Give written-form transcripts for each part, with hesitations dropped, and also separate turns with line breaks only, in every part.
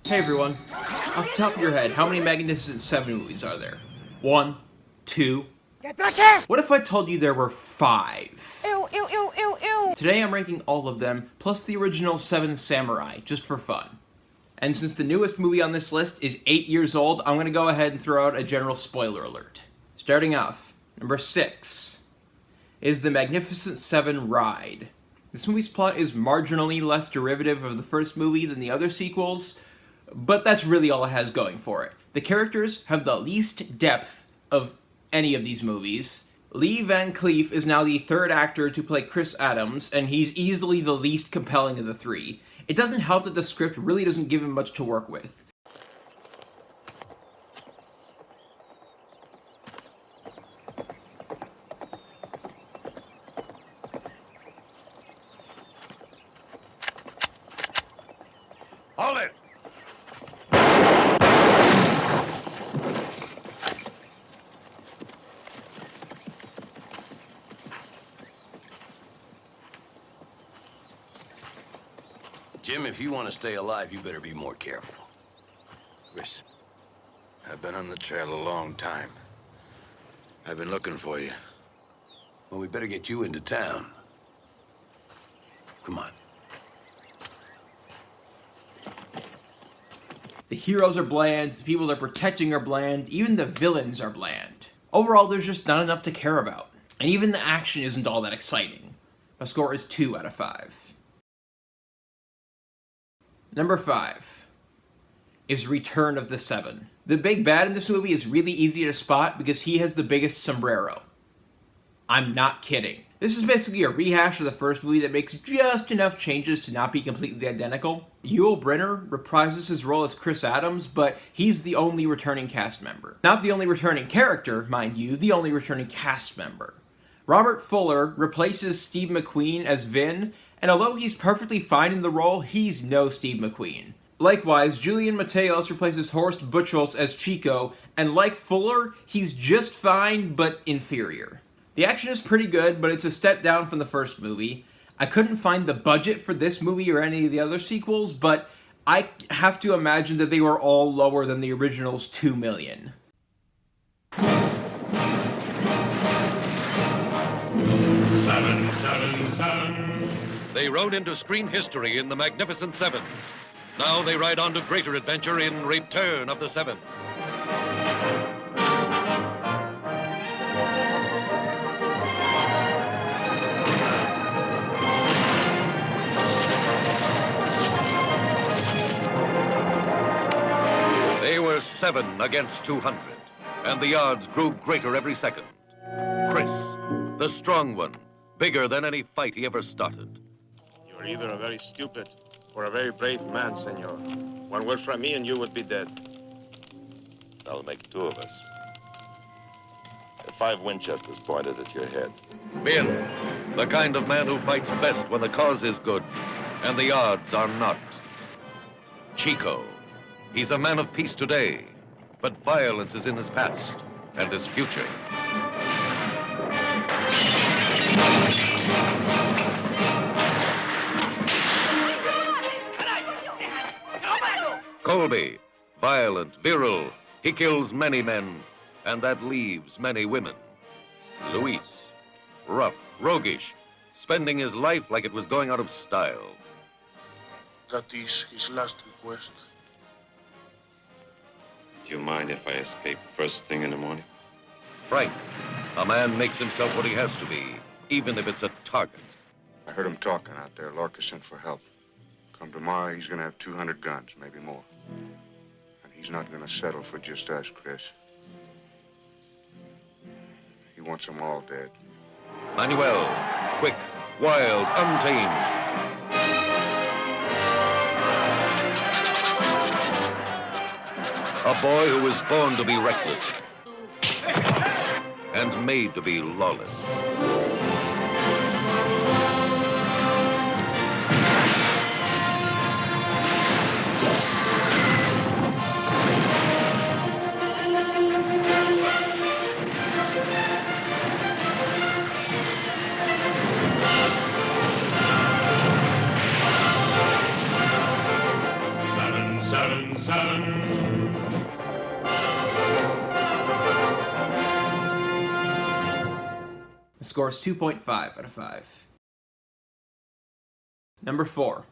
Hey everyone, off the top of your head, how many Magnificent Seven movies are there? 1, 2.
Get back here!
What if I told you there were 5?
Ew, ew, ew, ew, ew!
Today I'm ranking all of them, plus the original 7 Samurai, just for fun. And since the newest movie on this list is 8 years old, I'm going to go ahead and throw out a general spoiler alert. Starting off, number 6 is The Magnificent Seven Ride. This movie's plot is marginally less derivative of the first movie than the other sequels, but that's really all it has going for it. The characters have the least depth of any of these movies. Lee Van Cleef is now the third actor to play Chris Adams, and he's easily the least compelling of the three. It doesn't help that the script really doesn't give him much to work with.
Hold it! Jim, if you want to stay alive, you better be more careful.
Chris, I've been on the trail a long time. I've been looking for you.
Well, we better get you into town. Come on.
The heroes are bland, the people they're protecting are bland, even the villains are bland. Overall, there's just not enough to care about. And even the action isn't all that exciting. My score is 2 out of 5. Number 5 is Return of the Seven. The big bad in this movie is really easy to spot because he has the biggest sombrero. I'm not kidding. This is basically a rehash of the first movie that makes just enough changes to not be completely identical. Yul Brynner reprises his role as Chris Adams, but he's the only returning cast member. Not the only returning character, mind you, the only returning cast member. Robert Fuller replaces Steve McQueen as Vin, and although he's perfectly fine in the role, he's no Steve McQueen. Likewise, Julian Mateos replaces Horst Buchholz as Chico, and like Fuller, he's just fine, but inferior. The action is pretty good, but it's a step down from the first movie. I couldn't find the budget for this movie or any of the other sequels, but I have to imagine that they were all lower than the original's $2 million.
Seven. They rode into screen history in The Magnificent Seven. Now they ride on to greater adventure in Return of the Seven. They were 7 against 200, and the odds grew greater every second. Chris, the strong one, bigger than any fight he ever started.
You're either a very stupid or a very brave man, senor. One word from me and you would be dead.
That'll make 2 of us. 5 Winchesters pointed at your head.
Vin, the kind of man who fights best when the cause is good and the odds are not. Chico, he's a man of peace today, but violence is in his past and his future. Colby, violent, virile, he kills many men, and that leaves many women. Luis, rough, roguish, spending his life like it was going out of style.
That is his last request.
Do you mind if I escape first thing in the morning?
Frank, a man makes himself what he has to be, even if it's a target.
I heard him talking out there. Lorca sent for help. Come tomorrow, he's gonna have 200 guns, maybe more. And he's not gonna settle for just us, Chris. He wants them all dead.
Manuel, quick, wild, untamed. A boy who was born to be reckless and made to be lawless.
Seven.
The score is 2.5 out of 5. Number 4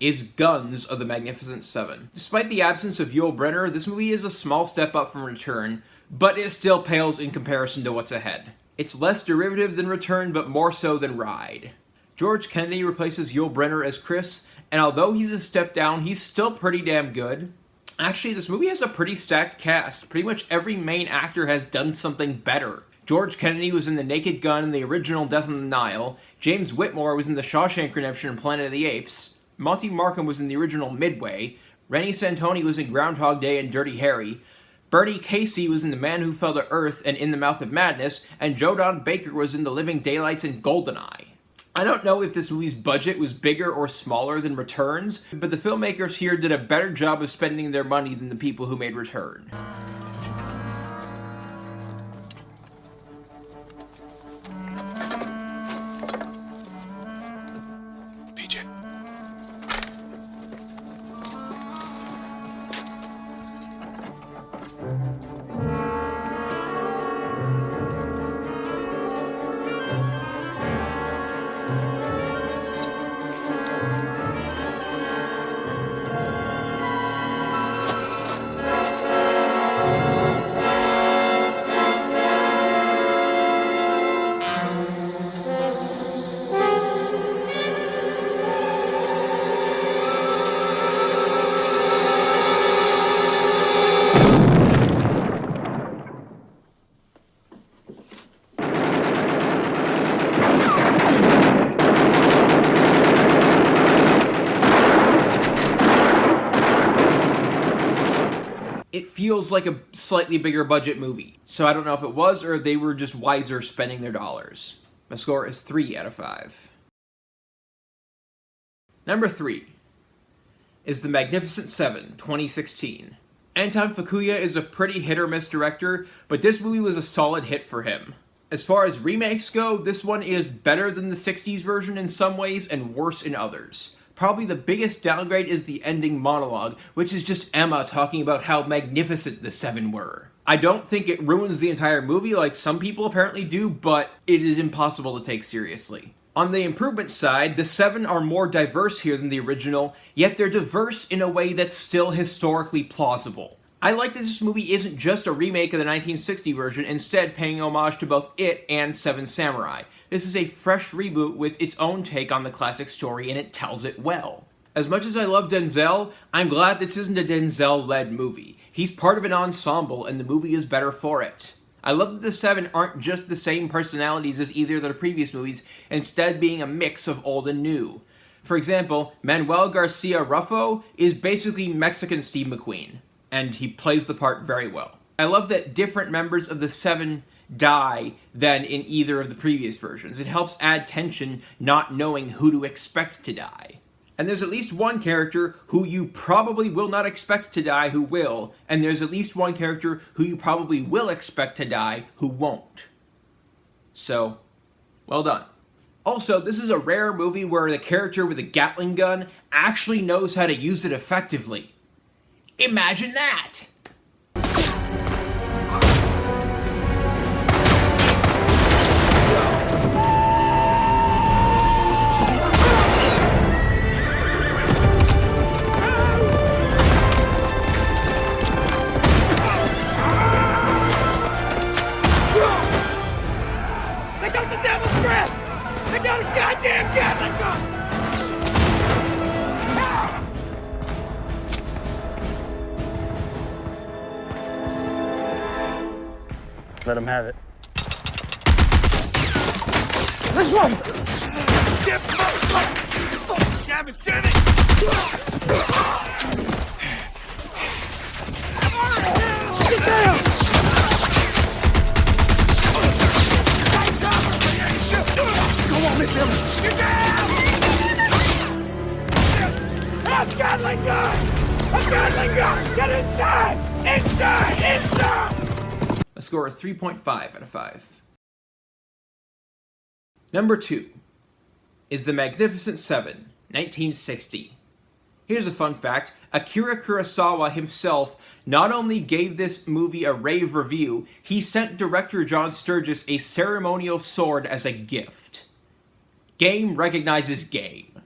is Guns of the Magnificent Seven. Despite the absence of Yul Brynner, this movie is a small step up from Return, but it still pales in comparison to what's ahead. It's less derivative than Return, but more so than Ride. George Kennedy replaces Yul Brynner as Chris, and although he's a step down, he's still pretty damn good. Actually, this movie has a pretty stacked cast. Pretty much every main actor has done something better. George Kennedy was in The Naked Gun in the original Death on the Nile. James Whitmore was in The Shawshank Redemption and Planet of the Apes. Monty Markham was in the original Midway. Rennie Santoni was in Groundhog Day and Dirty Harry. Bernie Casey was in The Man Who Fell to Earth and In the Mouth of Madness. And Joe Don Baker was in The Living Daylights and Goldeneye. I don't know if this movie's budget was bigger or smaller than Returns, but the filmmakers here did a better job of spending their money than the people who made Return.
PJ.
It feels like a slightly bigger budget movie, so I don't know if it was or they were just wiser spending their dollars. My score is 3 out of 5. Number 3 is The Magnificent Seven, 2016. Anton Fuqua is a pretty hit-or-miss director, but this movie was a solid hit for him. As far as remakes go, this one is better than the 60s version in some ways and worse in others. Probably the biggest downgrade is the ending monologue, which is just Emma talking about how magnificent the Seven were. I don't think it ruins the entire movie like some people apparently do, but it is impossible to take seriously. On the improvement side, the Seven are more diverse here than the original, yet they're diverse in a way that's still historically plausible. I like that this movie isn't just a remake of the 1960 version, instead paying homage to both it and Seven Samurai. This is a fresh reboot with its own take on the classic story, and it tells it well. As much as I love Denzel, I'm glad this isn't a Denzel-led movie. He's part of an ensemble, and the movie is better for it. I love that the Seven aren't just the same personalities as either of the previous movies, instead being a mix of old and new. For example, Manuel Garcia Ruffo is basically Mexican Steve McQueen, and he plays the part very well. I love that different members of the Seven die than in either of the previous versions. It helps add tension not knowing who to expect to die. And there's at least one character who you probably will not expect to die who will, and there's at least one character who you probably will expect to die who won't. So, well done. Also, this is a rare movie where the character with a Gatling gun actually knows how to use it effectively. Imagine that!
Let him have it.
This one! Get damn it, damn it! Get down! Go on, Miss Evans! Get down! A Gatling gun! A Gatling gun! Get inside! Inside! Inside!
A score is 3.5 out of 5. Number 2 is The Magnificent Seven, 1960. Here's a fun fact. Akira Kurosawa himself not only gave this movie a rave review, he sent director John Sturges a ceremonial sword as a gift. Game recognizes game.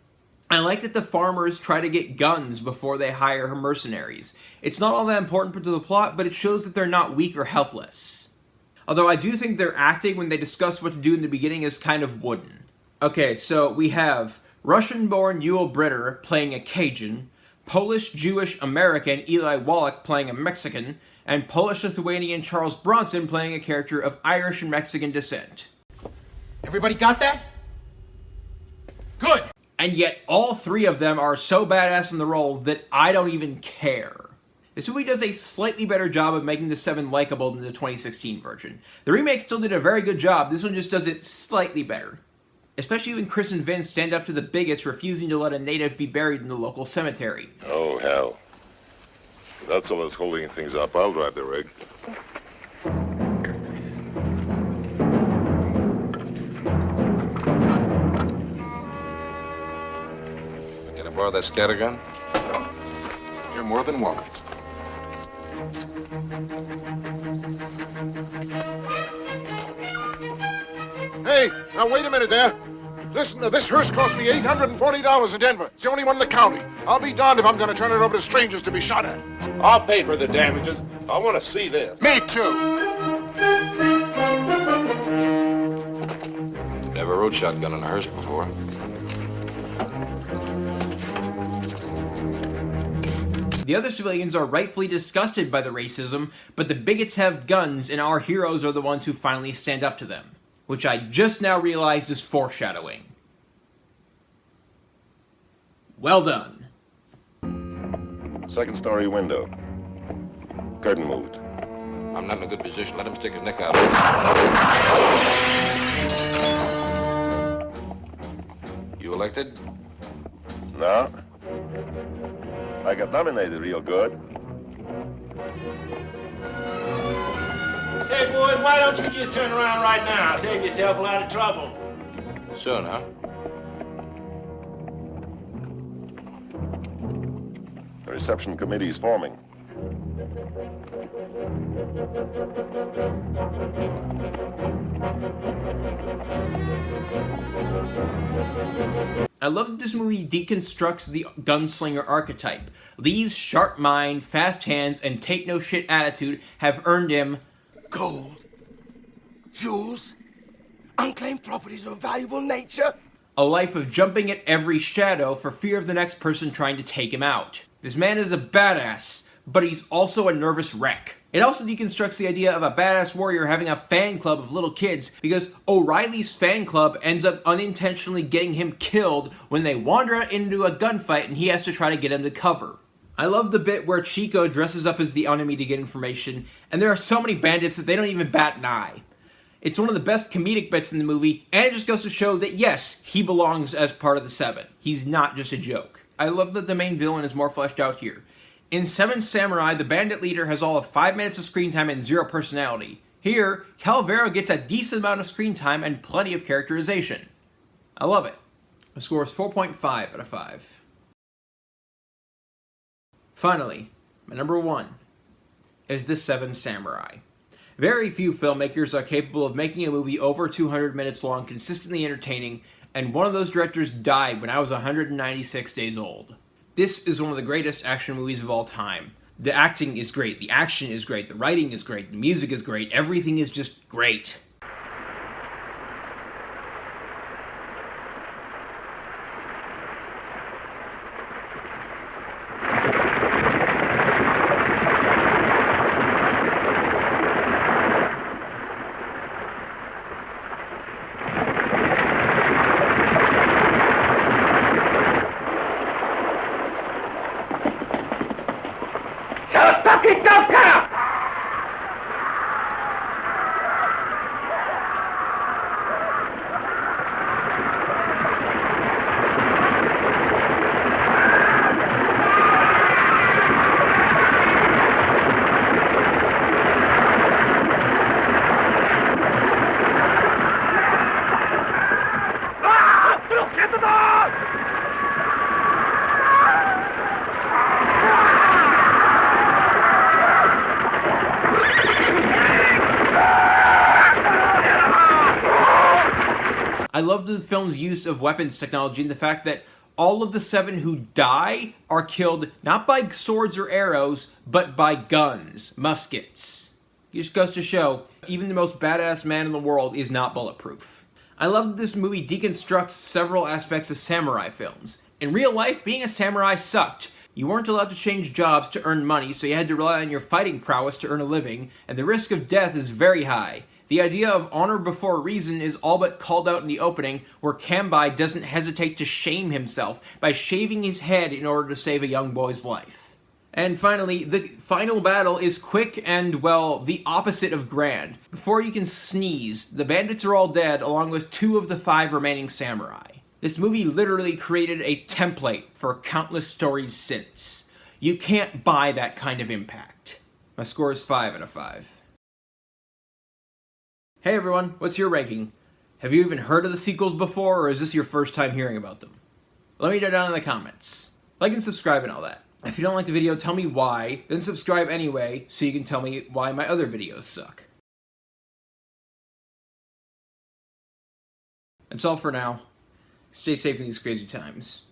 I like that the farmers try to get guns before they hire mercenaries. It's not all that important to the plot, but it shows that they're not weak or helpless. Although I do think their acting when they discuss what to do in the beginning is kind of wooden. Okay, so we have Russian-born Yul Brynner playing a Cajun, Polish-Jewish-American Eli Wallach playing a Mexican, and Polish-Lithuanian Charles Bronson playing a character of Irish and Mexican descent.
Everybody got that? Good.
And yet all three of them are so badass in the roles that I don't even care. This movie does a slightly better job of making the Seven likable than the 2016 version. The remake still did a very good job, this one just does it slightly better. Especially when Chris and Vince stand up to the bigots refusing to let a native be buried in the local cemetery.
Oh, hell. If that's all that's holding things up, I'll drive the rig.
Can I borrow that scattergun?
You're more than welcome. Hey, now wait a minute there. Listen, this hearse cost me $840 in Denver. It's the only one in the county. I'll be darned if I'm going to turn it over to strangers to be shot at.
I'll pay for the damages. I want to see this.
Me too.
Never rode shotgun in a hearse before.
The other civilians are rightfully disgusted by the racism, but the bigots have guns and our heroes are the ones who finally stand up to them. Which I just now realized is foreshadowing. Well done.
Second story window. Curtain moved.
I'm not in a good position. Let him stick his neck out. You elected?
No. I got nominated real good.
Say, boys, why don't you just turn around right now? Save yourself a lot of trouble.
Sure, now.
The reception committee is forming.
I love that this movie deconstructs the gunslinger archetype. Lee's sharp mind, fast hands, and take-no-shit attitude have earned him
Gold, jewels, unclaimed properties of valuable nature.
a life of jumping at every shadow for fear of the next person trying to take him out. This man is a badass, but he's also a nervous wreck. It also deconstructs the idea of a badass warrior having a fan club of little kids, because O'Reilly's fan club ends up unintentionally getting him killed when they wander out into a gunfight and he has to try to get him to cover. I love the bit where Chico dresses up as the enemy to get information, and there are so many bandits that they don't even bat an eye. It's one of the best comedic bits in the movie, and it just goes to show that yes, he belongs as part of the Seven. He's not just a joke. I love that the main villain is more fleshed out here. In Seven Samurai, the bandit leader has all of 5 minutes of screen time and 0 personality. Here, Calvero gets a decent amount of screen time and plenty of characterization. I love it. The score is 4.5 out of 5. Finally, my number 1 is The Seven Samurai. Very few filmmakers are capable of making a movie over 200 minutes long consistently entertaining, and one of those directors died when I was 196 days old. This is one of the greatest action movies of all time. The acting is great, the action is great, the writing is great, the music is great, everything is just great. I love the film's use of weapons technology and the fact that all of the 7 who die are killed not by swords or arrows, but by guns, muskets. It just goes to show, even the most badass man in the world is not bulletproof. I love that this movie deconstructs several aspects of samurai films. In real life, being a samurai sucked. You weren't allowed to change jobs to earn money, so you had to rely on your fighting prowess to earn a living, and the risk of death is very high. The idea of honor before reason is all but called out in the opening, where Kanbai doesn't hesitate to shame himself by shaving his head in order to save a young boy's life. And finally, the final battle is quick and, well, the opposite of grand. Before you can sneeze, the bandits are all dead, along with 2 of the 5 remaining samurai. This movie literally created a template for countless stories since. You can't buy that kind of impact. My score is 5 out of 5. Hey everyone, what's your ranking? Have you even heard of the sequels before, or is this your first time hearing about them? Let me know down in the comments. Like and subscribe and all that. If you don't like the video, tell me why, then subscribe anyway, so you can tell me why my other videos suck. That's all for now. Stay safe in these crazy times.